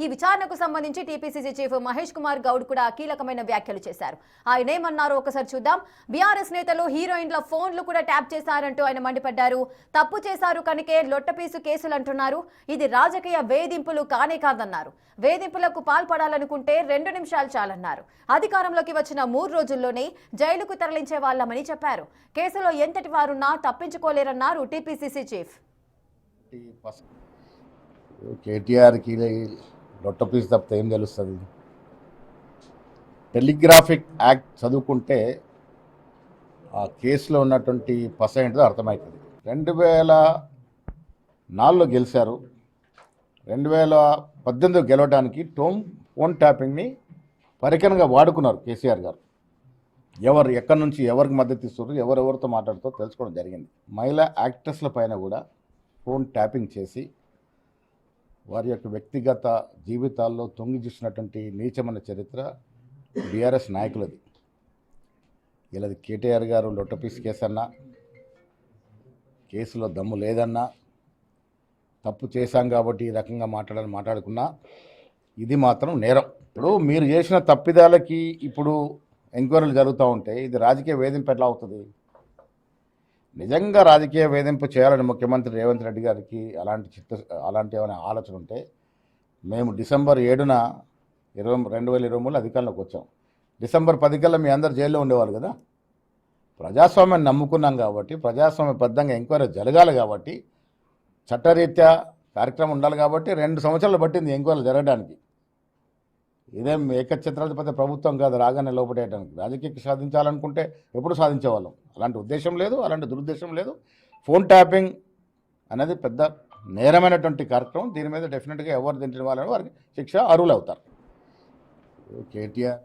ఈ విచారణకు సంబంధించి టీపీసీసీ చీఫ్ మహేష్ కుమార్ గౌడ్ కూడా కీలకమైన వ్యాఖ్యలు చేశారు. ఆయన ఏమన్నారో ఒకసారి చూద్దాం. బీఆర్ఎస్ నేతలు హీరోయిన్ల ఫోన్లు కూడా ట్యాప్ చేశారంటూ ఆయన మండిపడ్డారు. తప్పు చేశారు కనుకే లొట్టపీసు కేసులు అంటున్నారు. ఇది రాజకీయ వేధింపులు కానే కాదన్నారు. వేధింపులకు పాల్పడాలనుకుంటే 2 నిమిషాలు చాలన్నారు. అధికారంలోకి వచ్చిన 3 రోజుల్లోనే జైలుకు తరలించే వాళ్ళమని చెప్పారు. కేసులో ఎంతటి వారున్నా తప్పించుకోలేరన్నారు టీపీసీసీ చీఫ్. కేటీఆర్కి లొట్టపీసు తప్పితే ఏం తెలుస్తుంది? టెలిగ్రాఫిక్ యాక్ట్ చదువుకుంటే ఆ కేసులో ఉన్నటువంటి పస ఏంటో అర్థమవుతుంది. 2004లో గెలిచారు. 2018 గెలవడానికి ఫోన్ ట్యాపింగ్ని పరికరంగా వాడుకున్నారు కేసీఆర్ గారు. ఎవరు ఎక్కడి నుంచి ఎవరికి మద్దతు ఇస్తున్నారు, ఎవరెవరితో మాట్లాడుతూ తెలుసుకోవడం జరిగింది. మహిళా యాక్టర్స్ల పైన కూడా ఫోన్ ట్యాపింగ్ చేసి వారి యొక్క వ్యక్తిగత జీవితాల్లో తొంగి చూసినటువంటి నీచమైన చరిత్ర బీఆర్ఎస్ నాయకులది. ఇలాది కేటీఆర్ గారు లొట్టపీస్ కేసు అన్నా, కేసులో దమ్ము లేదన్నా, తప్పు చేశాం కాబట్టి ఈ రకంగా మాట్లాడుకున్నా ఇది మాత్రం నేరం. ఇప్పుడు మీరు చేసిన తప్పిదాలకి ఇప్పుడు ఎంక్వైరీలు జరుగుతూ ఉంటే ఇది రాజకీయ వేధింపు ఎట్లా అవుతుంది? నిజంగా రాజకీయ వేధింపు చేయాలని ముఖ్యమంత్రి రేవంత్ రెడ్డి గారికి అలాంటి ఏమైనా ఆలోచన ఉంటే మేము డిసెంబర్ 7న 2023 అధికారంలోకి వచ్చాం. డిసెంబర్ 10 కల్లా మీ అందరు జైల్లో ఉండేవాళ్ళు కదా. ప్రజాస్వామ్యాన్ని నమ్ముకున్నాం కాబట్టి, ప్రజాస్వామ్యబద్ధంగా ఎంక్వైరీ జరగాలి కాబట్టి, చట్టరీత్యా కార్యక్రమం ఉండాలి కాబట్టి 2 సంవత్సరాలు పట్టింది ఎంక్వైరీలు జరగడానికి. ఇదేం ఏకఛత్రాధిపతి ప్రభుత్వం కాదు రాగానే లోపడేయడానికి. రాజకీయ సాధించాలనుకుంటే ఎప్పుడు సాధించేవాళ్ళం. అలాంటి ఉద్దేశం లేదు, అలాంటి దురుద్దేశం లేదు. ఫోన్ ట్యాపింగ్ అనేది పెద్ద నేరమైనటువంటి కార్యక్రమం. దీని మీద డెఫినెట్గా ఎవరు తింటున్న వాళ్ళని వారికి శిక్ష అర్హులు అవుతారు. కేటీఆర్